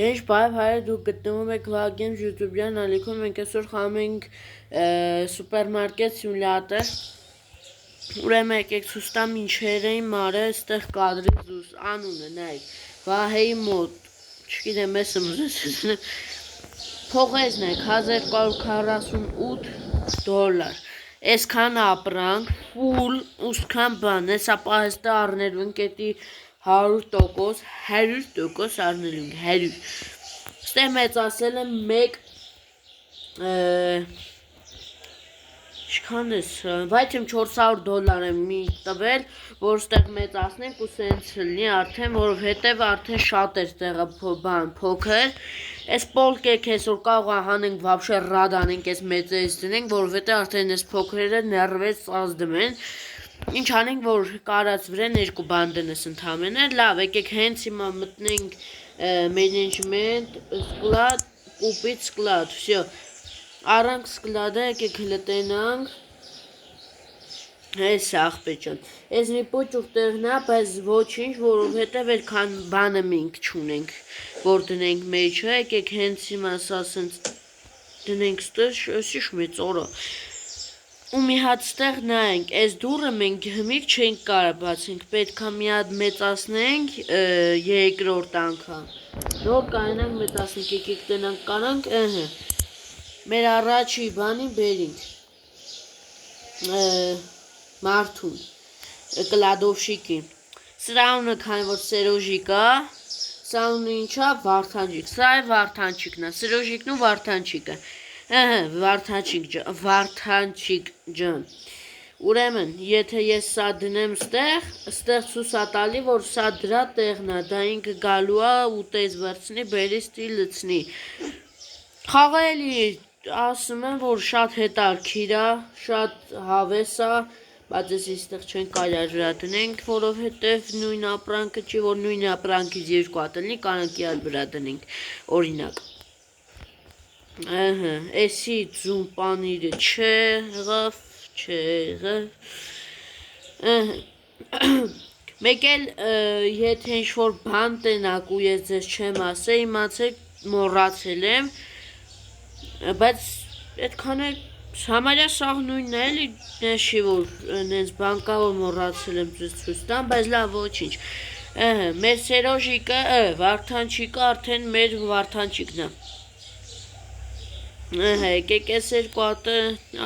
Genç Bay Hayır գտնվում եք Վագենս YouTube-յան ալիքում, մենք այսօր խաղում ենք սուպերմարկետ սիմուլյատոր։ Ուրեմն եկեք ցույց տամ ինչեր էին մարը այստեղ կադրի դուրս անունը նայեք Վահեի մոտ չգիտեմ ես ըմզես փողեզն է $1248 այսքան ապրանք ֆուլ ուսքան բան հեսա պահեստը առնելու ենք էդի 100% 100% առնելու ենք 100 ստեղ մեծացել եմ 1 Ինչքան ես, բայց իմ $400 եմ մի տվել, որ ստեղ մեծացնենք ու սենց լինի արդեն, որովհետև արդեն շատ է ստեղը բան փոքր, այս պոլկեք այսօր կարող հանենք վաբշե ռադ անենք այս մեծերից դնենք, որովհետև արդեն այս փոքրերը ներվեց ծած դմեն, ինչ անենք, որ կարած վրեն երկու բան դնես ընդամենը, լավ, եկեք հենց հիմա մտնենք management, sklad, կուպից sklad, всё Առանք սկլադը եկեք հլտենանք Այս աղպեջան Այս մի պոչ ուղտեղն է, բայց ոչինչ, որովհետև այդքան բանը մենք չունենք որ դնենք մեջը, եկեք հենց հիմա սա սենց դնենք ստեղ, շիշ մեծ օրը ու մի հատ ստեղ նայենք, այս դուրը մենք հմիկ չենք կարա բացենք, պետք է մի հատ մեծացնենք երկրորդ անգամ նոր կանանք մեծացնենք, եկեք տնանք կանանք, մեր առաջի բանի բերինք մարդուն կլադովշիկին սրաունը քանի որ սերոժիկ է սրաունը ինչա վարդանջիկ սա է վարդանջիկն է սերոժիկն ու վարդանջիկը վարդանջիկ ջան ուրեմն եթե ես սա դնեմ ստեղ ցույց է տալի որ սա դրա տեղն է դա ինքը գալու է ու տես վերցնի բերի ստիլ լցնի խաղալի ասում եմ որ շատ հետարքիր է շատ հավես է բայց ես այստեղ չենք կարա վրա դնենք որովհետև նույն ապրանքը չի որ նույն ապրանքից երկու հատ լինի կանանքի այլ վրա դնենք օրինակ էսի ձում պանիրը չեղավ մեկ էլ եթե ինչ-որ բան տնակ ու ես ձեզ չեմ ասե իմացեք մոռացել եմ բայց այդքան է համարյա սաղ նույնն է էլի նեշի որ նենց բան կա որ մոռացել եմ ձեզ ցույց տամ բայց լավ ոչինչ մեր սերոժիկը վարդանջիկը արդեն մեր վարդանջիկն է եկեք այս երկու հատը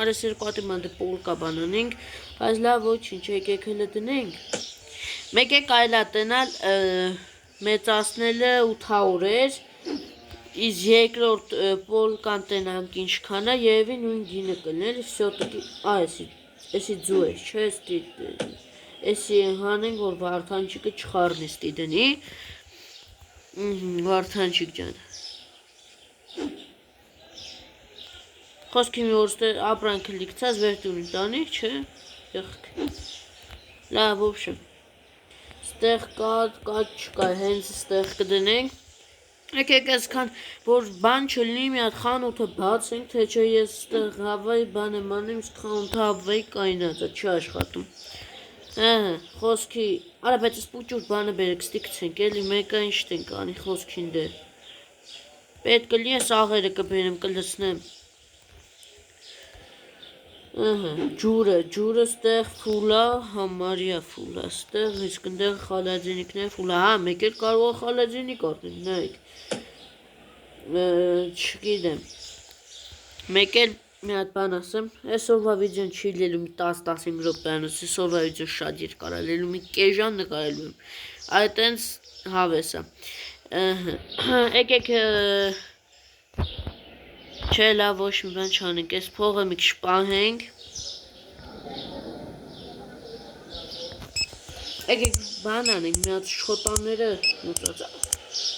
արես երկու հատի մանդ պոլկա բան անենք բայց լավ ոչինչ եկեք հլը դնենք մեկ է կարելի տնալ մեծացնելը 800 էր Իսկ երկրորդ պոլկան տնանք ինչքան է երևի նույն գինը կլներ վсё-таки էսի ձու է չէ էսի հանենք որ վարդանջիկը չխառնի ստի դնի վարդանջիկ ջան խոսքի մի որ ստեղ ապրանքը լիքցած վերդունի տանիք չէ լավ ոբշեմ ստեղ կա չկա հենց ստեղ կդնենք Եկեք այսքան, որ բան չլինի մի հատ խանութը բացենք, թե չէ ես ստեղ հավայի բան եմ անում, իսկ խանութը հավայի կայնած է, չի աշխատում խոսքի, արա բայց ես պուճուր բանը բերեք, ստի կցենք, էլի մեկը ինչ տենք անի խոսքին դեր պետք կլի ես աղերը կբերեմ, կլսնեմ ջուրը ստեղ ֆուլ է, համարյա ֆուլ է, ստեղ իսկ ընդեղ խալաձենիքներ ֆուլ է, մեկ էլ կարող է խալաձենիկ արդեն, նայեք չգիտեմ մեկ էլ մի հատ բան ասեմ այսօրվա վիդեոն չի լելու մի 10-15 րոպեանոց այսօրվա վիդեո շատ երկար է լելու մի կեժան նկարելու եմ այտենց հավես է եկեք չէ լավ ոչ մի բան չանենք այս փողը մի քիչ պահենք եկեք բան անենք մի հատ շոտանները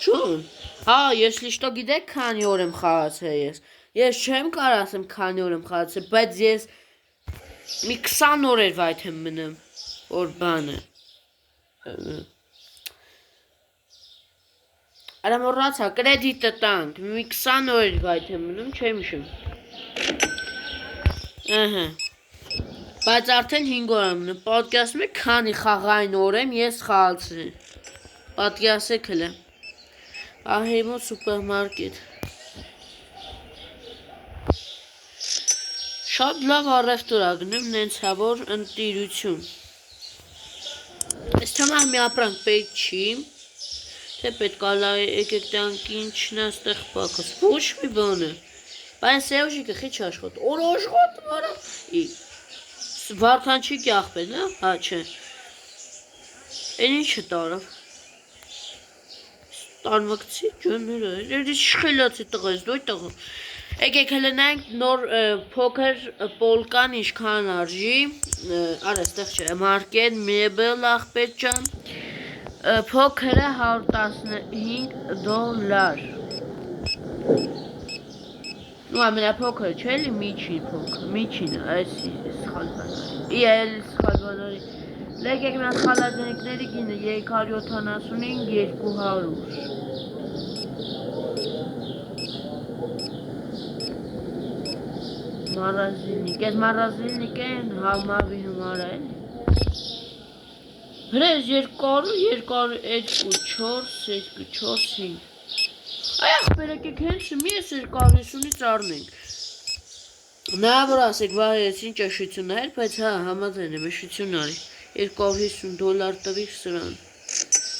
չուն Հա, ես լիշտո գիտեք քանի օր եմ խաղացել ես չեմ կարող ասեմ քանի օր եմ խաղացել, բայց ես մի 20 օր էր վայթ եմ մնում, որ բանը Արա մոռացա, կրեդիտը տանք, մի 20 օր էր վայթ եմ մնում, չեմ հիշում Բայց արդեն 5 օր եմ մնում, պատկերացնում եք քանի խաղային օր եմ ես խաղացել Պատկերացեք հլը Ահիմո սուպերմարկետ։ Շատ լավ առևտուր ա գնում, նենց հա որ ընտիրություն։ Այս թամա մի ապրանք պետք չի, թե պետք ալա եկեք տանք ինչն է ստեղ պակաս, ոչ մի բան է, բայց Սերոժիկը խիչ աշխատում, օր աշխատում արա, Վարդանչիկի աղբեն, հա, չէ, են ինչը տարավ, տանվակցի ջոնները, երից շխելացի տղայս, դոյ տղա, եկեք հլնանք նոր փոքր պոլկան ինչքան արժի, արա ստեղ չէ, մարկետ, մեբել աղբետ ջան, փոքրը $115 ու ամենափոքրը չէ էլի միջին փոքր, միջինը, այսի սխալբանարի, էլ սխալբանարի, լեկեք մենք խալադենիկների գինը 375 200 Մարազիլնիկ, այս մարազիլնիկ են համավի հմար է Հրեզ 200, 2, 4, 5 Այ աղբեր եկեք հենց մի ես 250-ից առնենք Նա որ ասեք վահես ինչ էշություն էր, բայց հա համաձայն եմ էշություն արի $250 տվիք սրան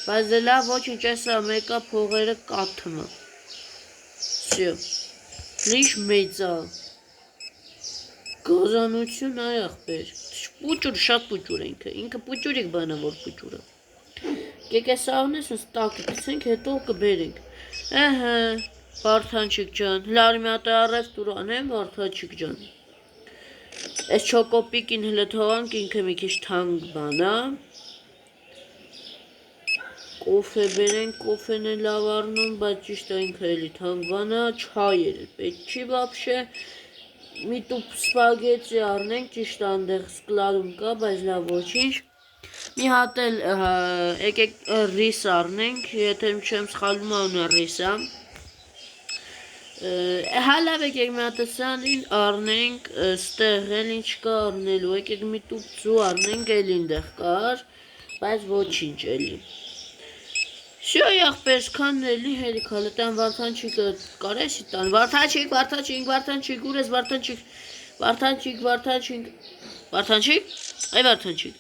Բայց դե լավ ոչինչ էսա մեկա փողերը կաթմը Սյո Լիշ մեծա Գազանություն այ աղբեր Պուճուր շատ պուճուր ինքը պուճուրիկ բանա որ պուճուրը Կեք է սաղնես նս տակը կցենք հետո կբերենք Ահա Վարդանչիկ ջան լարի մի հատ առևտուր անեմ Վարդանչիկ ջան Այս չոկոպիկին հլը թողանք ինքը մի քիչ թանկ բանա Կոֆե բերենք կոֆեն է լավ առնում բայց ճիշտ է ինքը էլի թանկ բանա չայեր պետք չի բաբշե Մի տուփ սպագեցի առնենք, ճիշտ անդեղ սկլադում կա, բայց լավ ոչինչ Մի հատ էլ եկեք ռիս առնենք, եթե չեմ սխալվում անունը ռիս է Հա լավ եկեք մի հատ սանին առնենք, ստեղ էլ ինչ կա առնելու, եկեք մի տուփ ձու առնենք, էլ ինդեղ կար, բայց ոչինչ էլի Շո աղբեր սքան էլի հերիք հալը տան Վարդանչիկը կարեսի տան Վարդանչիկ, ուր ես Վարդանչիկ Վարդանչիկ, այ Վարդանչիկ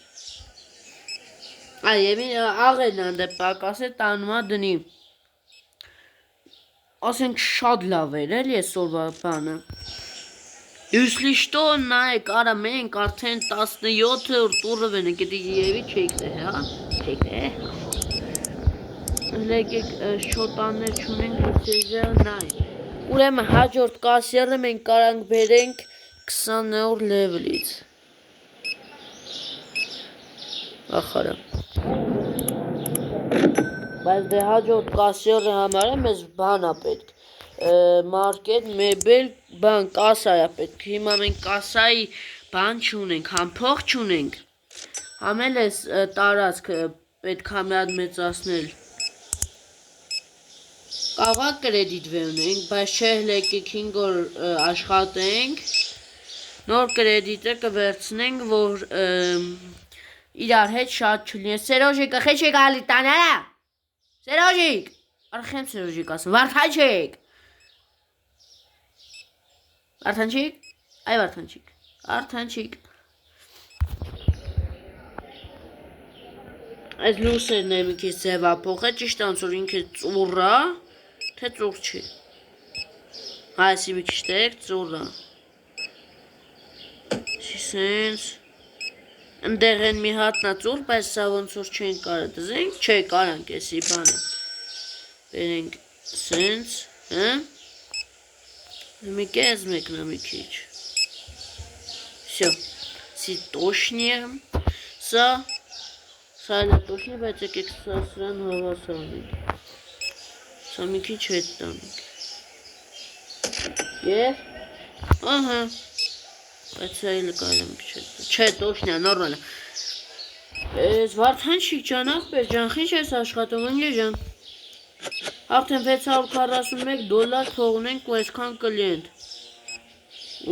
Այ եմին աղեն անդե պակաս է տանումա դնի Ասենք շատ լավ էր էլ ես օրվա բանը Յուսլի շտո նայեք արա մենք արդեն 17-րդ ուռվեն գետի եվի չեքտե հա չեքտե Լեկեք շոտաններ չունենք վրցեզը նայ Ուրեմն հաջորդ կասյերը մենք կարանք բերենք 20-րդ լևլից Ախարա Բայց դե հաջորդ կասյերը համար է մեզ բան է պետք Մարկետ, մեբել, բան, կասա է պետք Հիմա մենք կասայի բան չունենք, համփող չունենք Համել ես տարածքը պետք է մի հատ մեծացնել Կաղա կրեդիտ վեունենք, բայց չէ հլեկեք 5 օր աշխատենք Նոր կրեդիտը կվերցնենք, որ իրար հետ շատ չլինի Սերոժիկը խեչ եք ալի տանարա Սերոժիկ Արխեմ Սերոժիկ ասում, Վարդանչիկ Վարդանչիկ, այ Վարդանչիկ Արդանչիկ Այս լուսերն է մի քիչ ձևափոխ է, ճիշտ անցոր ինքը ծուռա Թե ծուռ չի Այսի մի քիչ տեք ծուռա Սենց Ընդեղ են մի հատնա ծուռ, բայց սա ոնց որ չեն կարա դզենք Չէ կարանք էսի բանը Բերենք սենց Մի կեզ մեկնա մի քիչ Всё Սիտոշնիա Սա Սա էլ է տոշնի, բայց եկեք սրան հավաս անենք Սա մի քիչ հետ տանենք Եվ Ահա Բայց սա էլ կարեմ քիչ հետ Չէ տոշնիա նորմալ է Ես Վարդանչիկ ջան աղբեր ջան խիչ ես աշխատում ընգե ջան Արդեն $641 թող ունենք ու այսքան կլիենտ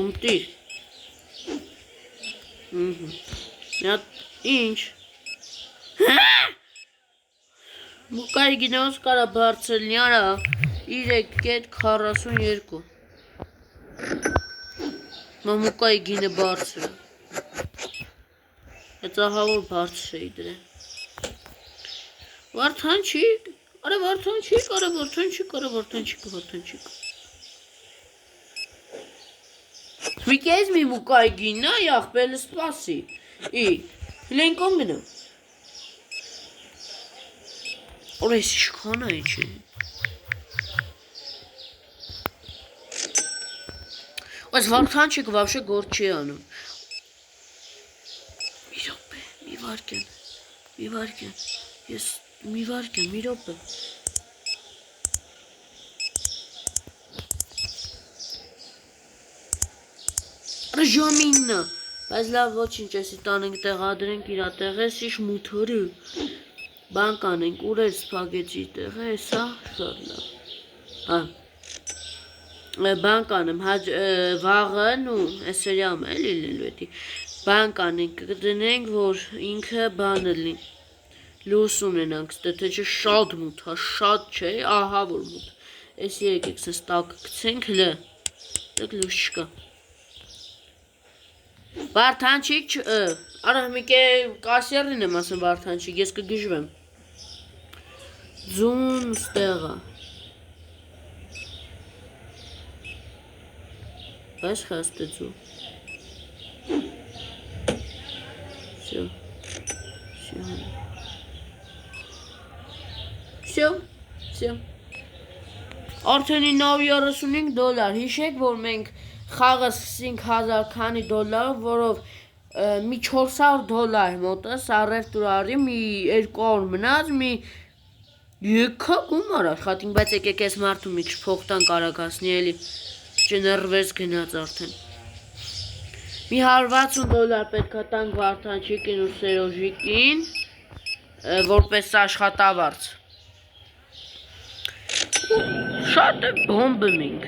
Ումտիր Ինչ Մուկայի գինոս կարա բարձր լինի, արա 3.42 մուկայի գինը բարձր է Այդ ահավոր բարձր էի դրե Վարդանչիկ, արա վարդանչիկ, արա վարդանչիկ, արա վարդանչիկ, վարդանչիկ Մի կեզ մի մուկայի գինը, ախպելը սպասի Հլենքոն գնա Ora esse şıkkana için. Az Vartançık вообще горчеяным. Mirope, mi varken. Yes, mi varken, mirope. Ռժամինը, բայց լավ ոչինչ էսի տանենք տեղադրենք իրա տեղես իշ մութորը Բան կանենք, ուրեր սպագեցի տեղ է, սա շատ լավ Բան կանեմ, վաղն ու էսերյամ էլի լինելու էտի Բան կանենք, կդնենք, որ ինքը բանը լինի Լուս ունենանք, ստեթե չէ շատ մութ, շատ չէ, ահա որ մութ Ես երեկ սենց տակը կցենք, հլը, դեք լուս չկա Վարդանչիկ, արա մի կե կասերին եմ ասեմ վարդանչիկ, ես կգժվեմ Ձուն ստեղա Բայց խաստ է ձու Всё Արդեն 935 դոլար Հիշեք, որ մենք խաղը սկսինք 1000 քանի դոլարով, որով մի 400 դոլար մոտս առևտուր արի, մի 2 օր մնաց, մի Եկա գումար աշխատինք, բայց եկեք ես մարդու մի քիչ փող տան կարագացնի էլի Չներվես գնաց արդեն Մի 160 դոլար պետք է տանք Վարդանչիկին ու Սերոժիկին որպես աշխատավարձ Շատ է բոմբում ենք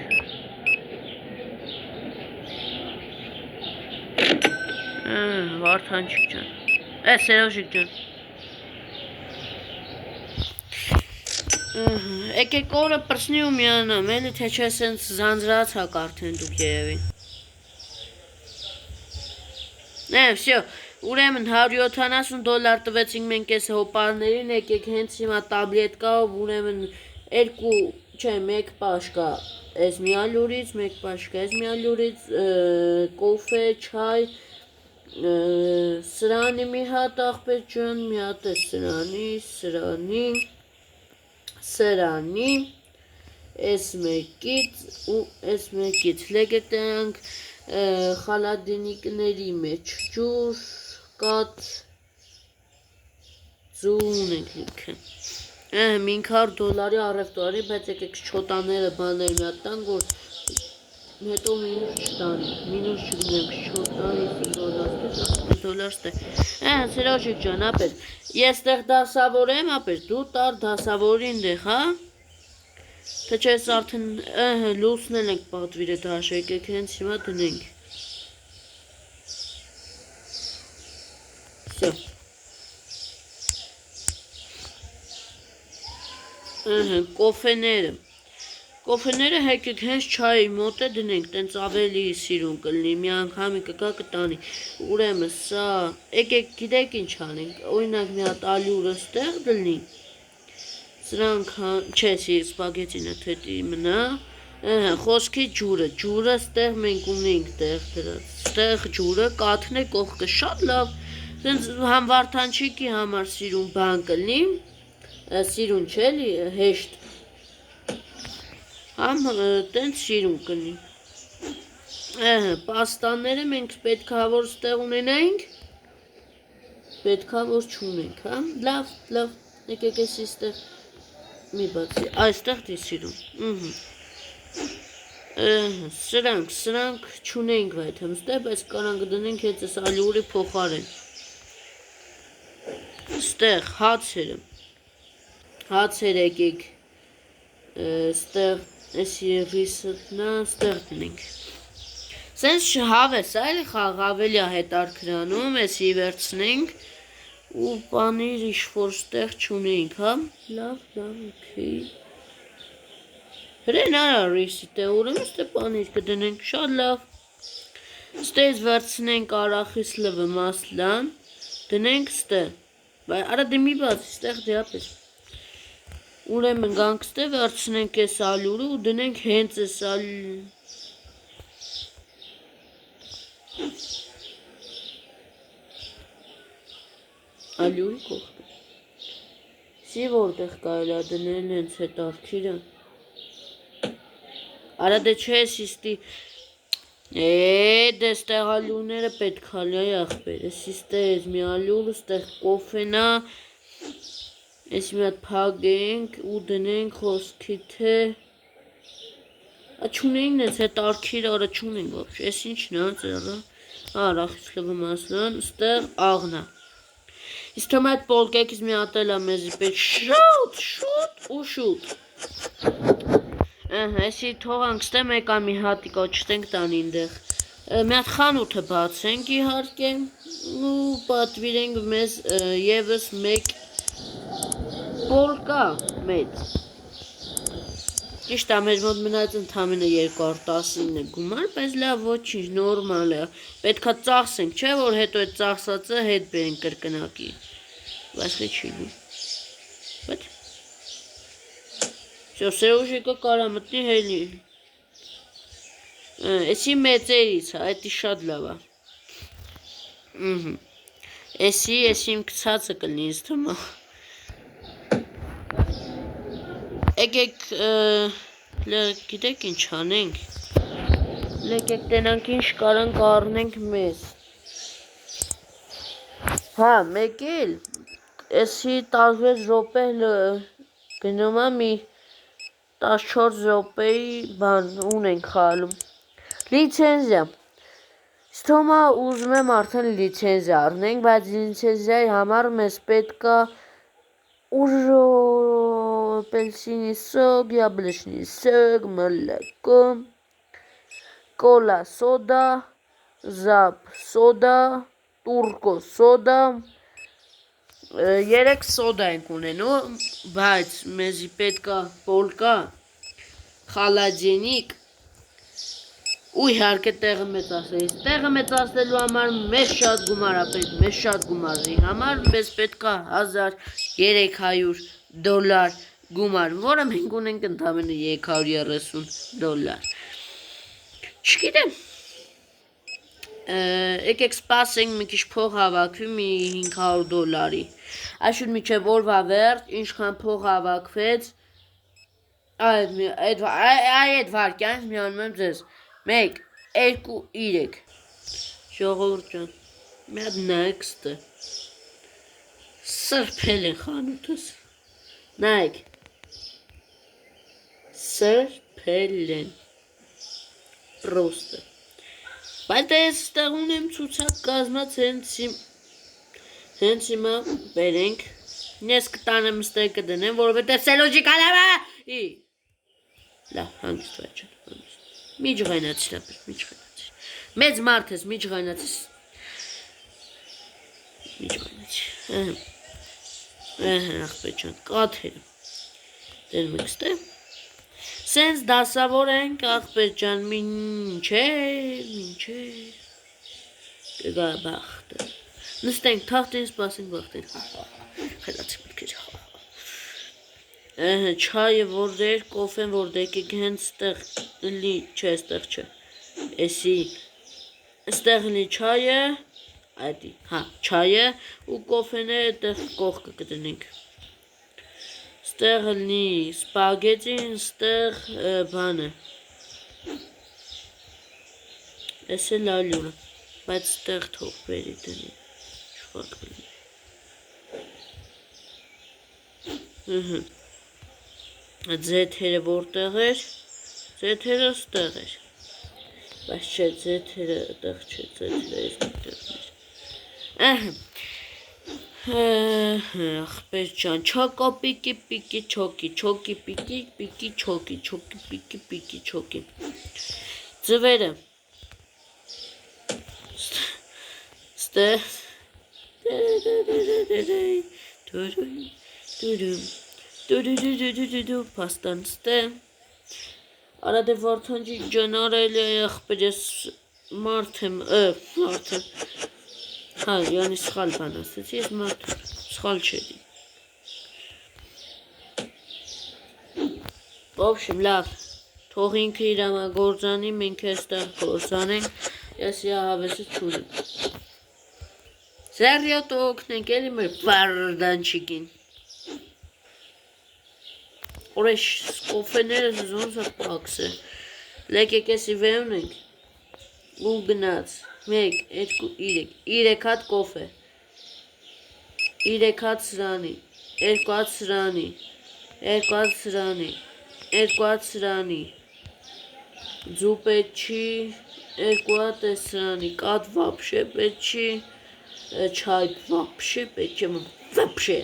Վարդանչիկ ջան Սերոժիկ ջան Եկեք օրը պրսնի ու միանամ, էլի թե չէ սենց զանձրած հակ արդեն դուք երևի Всё, ուրեմն 170 դոլար տվեցինք մենք ես հոպարներին, եկեք հենց հիմա տաբլետկայով, ուրեմն 1 պաշկա ես մի ալյուրից, 1 պաշկա ես մի ալյուրից, կոֆե, չայ, սրանի մի հատ աղբեր ջան, մի հատ է սրանի, ես մեկից ու ես մեկից, լեկեք տրանք խալադինիկների մեջ ջուր, կատ, ձուն ենք լիքը 500 դոլարի առևտուարի, բայց եկեք չոտաները բաներ մի հատ տանք, որ հետո մինուս չտանի, մինուս չգնենք, չոտանի, դոլար ստե Սերոժիկ ջան, ապեր, ես տեղ դասավոր եմ, ապեր, դու տար դասավորին դեղ, հա Թե չէ ես արդեն լուսնել ենք պատվիրը դաշ, եկեք հենց հիմա դնենք Всё Կոֆեները հեկեք հենց չայի մոտ է դնենք, տենց ավելի սիրուն կլինի, մի անգամի կգա կտանի, ուրեմն սա, եկեք գիտեք ինչ անենք, օրինակ մի հատ ալյուրը ստեղ դլնի, սրանք, չէ, սպագեցինը թետի մնա, խոսքի ջուրը ստեղ մենք ունենք տեղ դրած, ստեղ ջուրը, կաթն է կողքը շատ լավ, համ Վարդանչիկի համար սիրուն բան կլինի, սիրուն չէ լի, հեշտ Համ տենց սիրուն կնի Պաստաները մենք պետքա որ ստեղ ունենայինք Պետքա որ չունենք Լավ, եկեք ես իստեղ Մի բացի, այստեղ դի սիրուն Սրանք չունենք այդ հմստեղ Բայց կարան գդնենք հետ ես ալյուրի փոխարեն Ստեղ հացերը եկեք Ստեղ Ես երիստնա ստեղ դնենք Սենց հավես այլ խաղ ավելի հետարքրանում Եսի վերցնենք ու պանիր ինչ-որ ստեղ չունեինք, հա, լավ, okay, հրեն արա ռիսի տե, ուրեմ ստե պանիր կդնենք, շատ լավ, ստեզ վերցնենք արախիս լվը մասլան, դնենք ստե, արա դե մի բաց, ստեղ դեապես, ուրեմն գանք ստե վերցնենք ես ալյուրը ու դնենք հենց ես ալյուրի կողքը, սի որտեղ կայլա դնել հենց հետ արքիրը, արա դե չէ սիստի, դե ստեղ ալյուրները պետք հալի այ ախպեր, եսի ստեղ մի ալյուրը, ստեղ կոֆենա, ես մի հատ փագենք ու դնենք խոսքի թե չունեինք նենց հետ արքիրը արա չունենք ոբշ, ես ինչն է ծեղը, արախից լվը մասլան, ստեղ աղնա, իսկ թոմ այդ պոլկեքից մի հատել է մեզի պետ շուտ ու շուտ, եսի թողանք ստե մեկ ամի հատի կոչտենք տանին դեղ, մի հատ խանութը բացենք իհարկե ու պատվիրենք մեզ եվս մեկ պոլկա մեծ, ճիշտ է մեր մոտ մնաց ընդամենը 219 գումար, բայց լավ ոչինչ նորմալ է, պետքա ծախսենք, չէ որ հետո այդ ծախսածը հետ բերենք կրկնակի, բայց չի լու, բայց Սերուժիկը կարա մտնի հելի, եսի մեծերից, այդի շատ լավ է, եսի իմ կցածը կլնի ինձ թմա, եկեք գիտեք ինչ անենք, եկեք տենանք ինչ կարանք առնենք մեզ, հա մեկ էլ, եսի 16 րոպե գնում է մի 14 րոպեի բան ունենք խալում, լիցենզիա, ստոմա ուզում եմ արդեն լիցենզիա առնենք, բայց լիցենզիայի համար մեզ պետքա апельсиний сок, яблочный сок, молоко, кола сода, zap soda, turco soda, 3 սոդա ենք ունենում, բայց մեզի պետքա պոլկա, խալաջենիկ, ու իհարկե տեղը մեծացնելիս, տեղը մեծացնելու համար մեզ շատ գումար ապետ, մեզ շատ գումարի համար, մեզ պետքա $1300 գումար, որը մենք ունենք ընդամենը $330, չգիտեմ, եկեք սպասենք մի քիչ փող հավաքվի մի $500, այսուր միջև օրվա վերջ, ինչքան փող հավաքվեց, այդ վարկյանից միանում եմ ձեզ, 1, 2, 3, ժողովուրդ ջան, մի հատ նայեք ստե, սրբել են խանութս, նայեք, սրբել են, պրոստը, բայց ես ստեղ ունեմ ցուցակ կազմած հենց հիմա բերենք, ես կտանեմ ստեղ կդնեմ, որովհետև սելոջի կանավա, լավ, հանգիստ վայջան, հանգիստ, մի ջղայնացի լապեր, մի ջղայնացի, մեծ մարդ ես, մի ջղայնացի, ախպեջան, կաթերը, դերմ եք ստեղ, սենց դասավոր ենք ախպեջան, մինչև, կգա բախտը, նստենք, թաղտին սպասենք բախտին, խելացի մտքեր, չայը որդեր, կոֆեն որդեր, կեկ հենց ստեղ լի, չէ, ստեղ չէ, էսի, ստեղ լի չայը, այդի, հա, չայը ու կոֆենը այդեղ կողքը կդնենք, ստեղ լի սպագետին, ստեղ բանը, ես էլ ալյուրը, բայց ստեղ թող բերի դնի, շվակ բերի, ձեթերը որտեղ էր, ձեթերը ստեղ էր, բայց չէ, ձեթերը այդեղ չէ, ձեթերը ես մտեղներ, ախպեր ջան, չոկո պիկի պիկի չոկի, չոկի պիկի պիկի չոկի, չոկի պիկի պիկի չոկի, ձվերը, ստեղ, Փաստան ստե Արա դե Վարդանջիկ ջան արել է ախպեր ես մարդ եմ հա յանի սխալ բան ասեցի ես մարդ սխալ չէի Ոբշեմ լավ թող ինքը իր գործանի մենք էստեղ գործանենք ես հավեսը չունեմ Սերիոտ օգնենք էլի մեր Վարդանջիկին Օրեշ կոֆեները ոնց է պաքս է Լեկեք էսի վեյունենք ու գնաց 1, 2, 3 հատ կոֆե 3 հատ սրանի 2 հատ սրանի 2 հատ սրանի 2 հատ սրանի ձու պետք չի 2 հատ է սրանի կաթ վապշե պետք չի չայ վապշե պետք է վապշե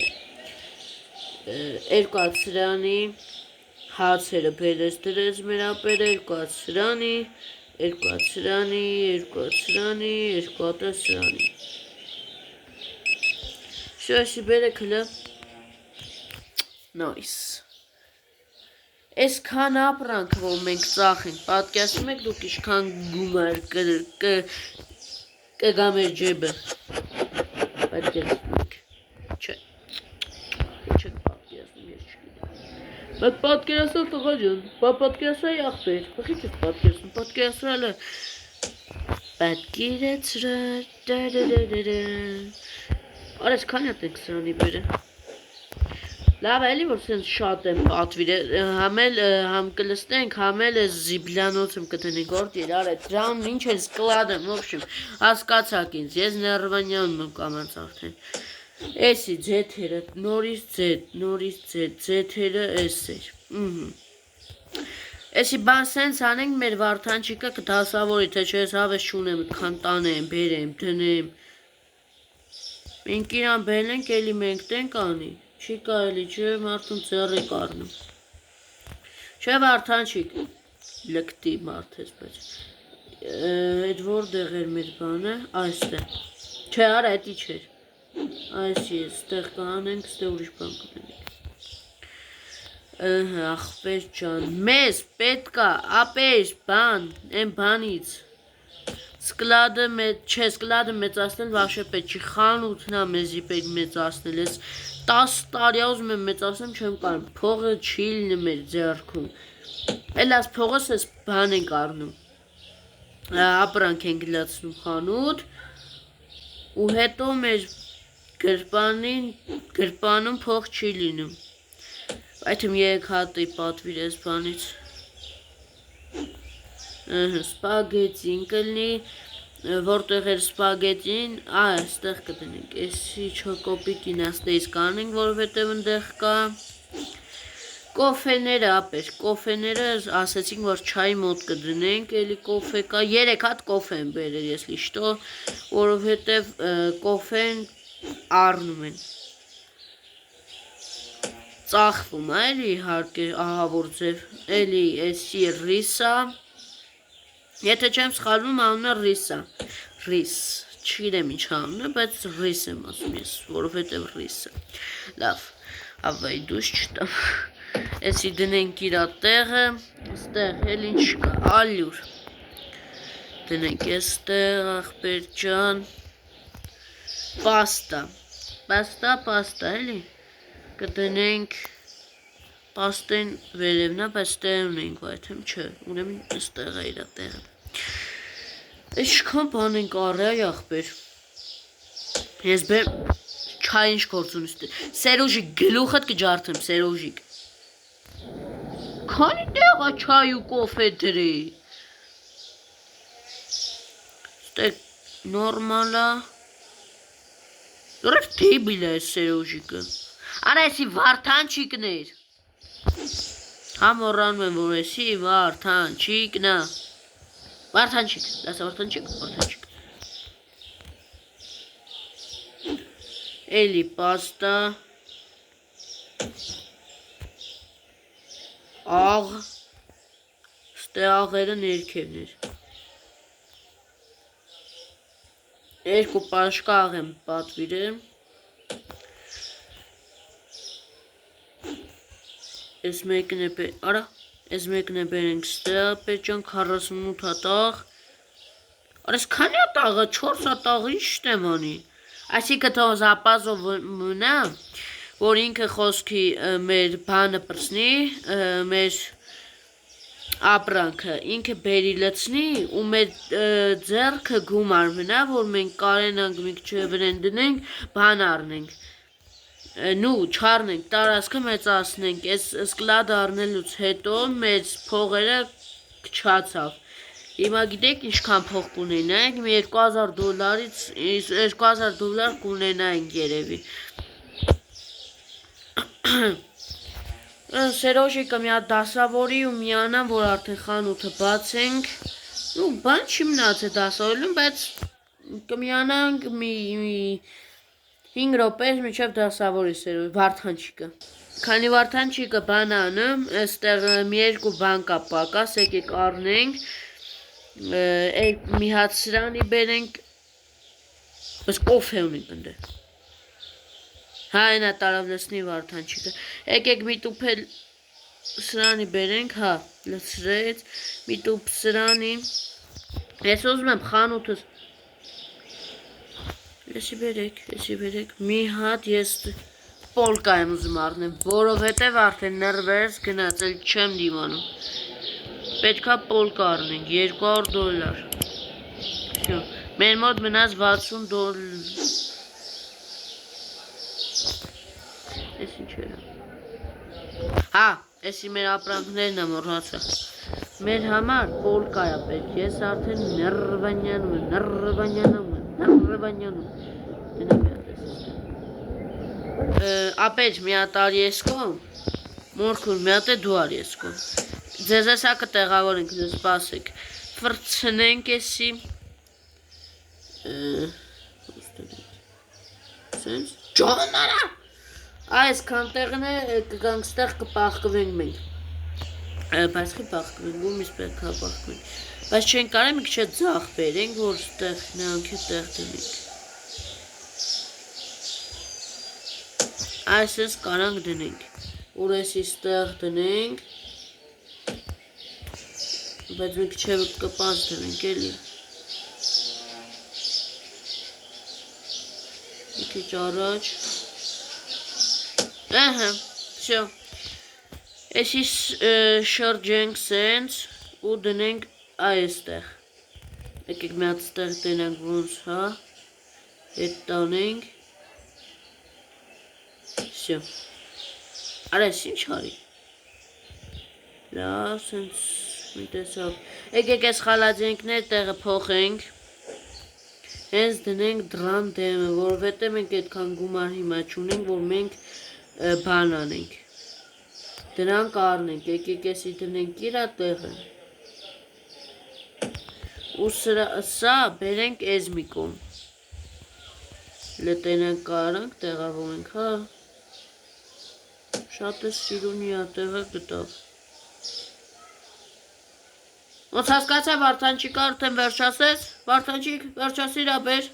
2 հատ սրանի հացերը բերես դրես մեր ապերը 2 հատ սրանի 2 հատ սրանի 2 հատ սրանի 2 հատ սրանի Շոշի բերեք հլը Nice Այսքան ապրանք որ մենք ծախենք պատկերացնում եք դուք ինչքան գումար կգա մեր ջեբը պատկերացնում եք չէ չեք պատկերացնում ես չգիտեմ Բայց պատկերացրել տղա ջան պատկերացրել ախպեր բխի չես պատկերացնում պատկերացրել Արես քանի հատ եք սրանի բերը Լավ էլի որ սենց շատ եմ պատվիր համ կլստենք համ էլ զիբլյանոց եմ կտնենք որդ երար է դրան ինչ ես կլադ եմ ոբշեմ հասկացակ ինձ ես ներվանյանում եմ կամանց արդեն Էսի ձեթերը նորից ձեթերը էս էր Էսի բան սենց անենք մեր Վարդանջիկը կդասավորի թե չէ ես հավես չունեմ ըտքան տանեմ բերեմ դնեմ Մենք իրան բերենք էլի մենք տենք անի Չի կարելի չէ մարդուն ձեռի կարնում Չէ Վարդանջիկ լկտի մարդ ես բայց Այդ որտեղ էր մեր բանը այստեղ Չէ արա էդի չէր Այս ես ստեղ կանենք ստեղ ուրիշ բան կունենք Ախպեր ջան մեզ պետքա ապեր բան են բանից Սկլադը չէ սկլադը մեծացնել վաշե պետք չի խանութն է մեզի պետք մեծացնել ես 10 տարի ուզում եմ մեծացնեմ չեմ կարում փողը չի լինի մեր ձեռքում Էլ աս փողս ես բան ենք առնում ապրանք ենք լացնում խանութ ու հետո մեր գրպանում փող չի լինում Այդ եմ 3 հատի պատվիր ես բանից Սպագետին կլնի Որտեղ էր սպագետին այստեղ կտնենք Էսի չոկոպիկին աստեից կանենք որովհետև ընդեղ կա Կոֆեները ապեր Կոֆեները ասեցինք որ չայի մոտ կդնենք Էլի կոֆե կա 3 հատ կոֆե են բերել ես լիշտո Որովհետև կոֆեն առնում են Ծախվում է էլի իհարկե ահավոր ձև Էլի էսի ռիսա Եթե չեմ սխալվում անունը ռիսա Ռիս Չգիտեմ ինչ անունը բայց ռիս եմ ասում ես որովհետև ռիսա Լավ հավայ դուս չտամ Էսի դնենք իրա տեղը Ստեղ էլ ինչ կա ալյուր Դնենք էստեղ ախպեր ջան Պաստա էլի Կդնենք Պաստեն վերևնա բայց տեղ ունենք վայթեմ չէ Ուրեմն ստեղ է իրա տեղը Էշքան բան ենք առյայ ախպեր Ես բեմ Չայ ինչ գործ ունիս Սերոժիկ գլուխդ կջարդեմ Սերոժիկ Քանի տեղա չայ ու կոֆե դրի Ստեղ նորմալա Ուրև դեբիլ է Սերոժիկը Արա էսի Վարդանջիկներ Համորանում եմ որ էսի Վարդանջիկն է Վարդանջիկ Լասա Վարդանջիկ Էլի պաստա Աղ Ստե աղերը ներքևներ Երկու պաշկաղ եմ պատվիրել։ Այս մեկն է արա, այս մեկն է բերենք ստեղ, պետջան 48 հատաղ։ Արես քանի հատաղը, 4 հատաղը ինչ եմ անի։ Այսինքն թող զապազով մնա, որ ինքը խոսքի մեր բանը պրսնի, մեր ապրանքը ինքը բերի լցնի ու մեր ձեռքը գումար մնա, որ մենք կարենանք մի քիչ վրան դնենք, բան առնենք։ Նու չառնենք, տարածքը մեծացնենք, այս սկլադը առնելուց հետո մեծ փողերը քչացավ։ Հիմա գիտեք ինչքան փող կունենայինք, մի $2000-ից $2000 կունենայինք երևի։ Սերոժիկը մի հատ դասավորի ու միանամ, որ արդեն խանութը բացենք։ Ու բան չի մնացել դասավորելուն, բայց կմիանանք մի 5 րոպե մինչև դասավորի Սերոժ Վարդանչիկը։ Քանի Վարդանչիկը բան անում, այստեղ մի երկու բան կա պակաս, եկեք առնենք։ Մի հատ սրանի բերենք, բայց կոֆե ունենք ընդ։ Հա, այնա տարավ լցնի Վարդանչիկը։ Եկեք մի տուփ էլ սրանի բերենք, հա, լցրեց, մի տուփ սրանի։ Ես ուզում եմ խանութս Եսի բերեք, մի հատ ես պոլկա եմ ուզում առնեմ, որովհետև արդեն նրվերս գնաց, էլ չեմ դիմանում։ Պետքա պոլկա առնենք, $200։ Մեր մոտ մնաց $60։ Ես ինչ էր։ Հա, եսի մեր ապրանքներն եմ մոռացա։ Մեր համար պոլկա է պետք, ես արդեն նռվանյանում եմ։ Ապեջ մի հատ արի եսկո, մորքուն մի հատ է դու արի եսկո։ Ձեզ էսակը տեղավորենք, ձեզ սպասեք, վրցնենք եսի, ճողն արա, այս կանտեղն է, կգանք ստեղ կպաղկվենք մենք, բայց խի պաղկվենք, ում իս պետք հա պաղկվենք, բայց չեն կարեմ մի քիչ ձախ բերենք, որ ստեղ նրանք է տեղ դնենք։ Այսպես կարանք դնենք, որ եսի ստեղ դնենք, բայց մի քիչ կպած դնենք էլի։ Մի քիչ առաջ։ Ահա, всё։ Եսի շրջենք սենց ու դնենք այստեղ։ Եկեք մի հատ ստեղ դնենք ոնց, հա։ Հետ տանենք։ Всё։ Արես ինչ արի։ Լավ, սենց մի տեսավ։ Եկեք այս խալաձենքներ տեղը փոխենք։ Հենց դնենք դրան դեմը, որովհետև մենք այդքան գումար հիմա չունենք, որ մենք բան անենք։ Դրանք առնենք, եկեք եսի դնենք իրա տեղը։ Ու սա բերենք էզ մի կողմ։ Լետենանք կարանք, տեղավորենք, հա։ Շատ է սիրունի ատեղը գտավ։ Ոնց հասկացա Վարդանչիկ արդեն վերջացես, Վարդանչիկ վերջացիր աբեր։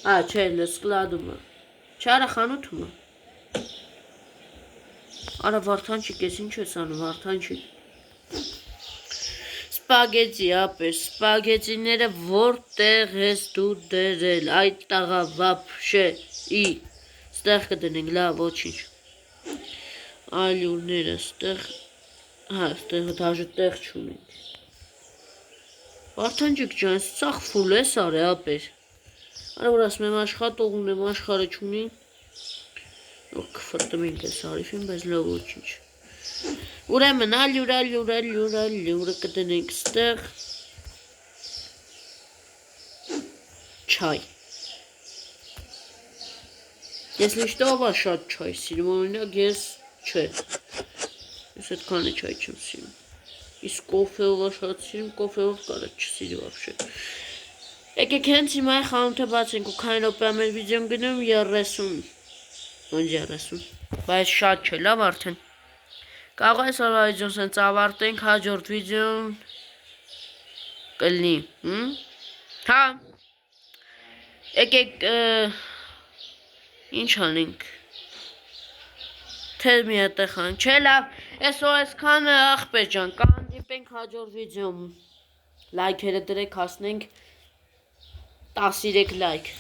Ա, չէ, սկլադումը։ Չարա խանութումը։ Արա Վարդանչիկ, ես ինչ ես անում, Վարդանչիկ։ Սպագեցի ապեր, սպագեցիները որտեղ ես դու դերել, այդ տաղա վապշե, ստեղ կդնենք, լավ, ոչինչ։ Ալյուրները ստեղ, հա, ստեղ դաժը տեղ չունենք։ Վարդանչիկ ջան, սաղ ֆուլ ես արե ապեր։ Արա որ ասում եմ աշխատող ունեմ, աշխարը չունի։ Որ կֆրտում ենք ես արիվին, բայց լավ ոչինչ։ Ուրեմն ալյուրը կդնենք ստեղ չայ։ Ես լիշտովա շատ չայ սիրում, օրինակ ես չէ։ Ես այդքանը չայ չեմ սիրում։ Իսկ կոֆեովա շատ սիրում, կոֆեով կարա չսիրի վաբշե։ Եկեք հենց հիմա խանութը բացենք ու քանի րոպե մեր վիդեոն գնում 30։ Ոնց 30։ Բայց շատ չէ, լավ արդեն։ Կարող ես որ վիդեոն սենց ավարտենք, հաջորդ վիդեոն կլինի, հա։ Եկեք ինչ անենք։ Թե մի հատ խան։ Չէ լավ, այսքան ախպեր ջան, կհանդիպենք հաջորդ վիդեոում։ Լայքերը դրեք, հասնենք 13 լայք։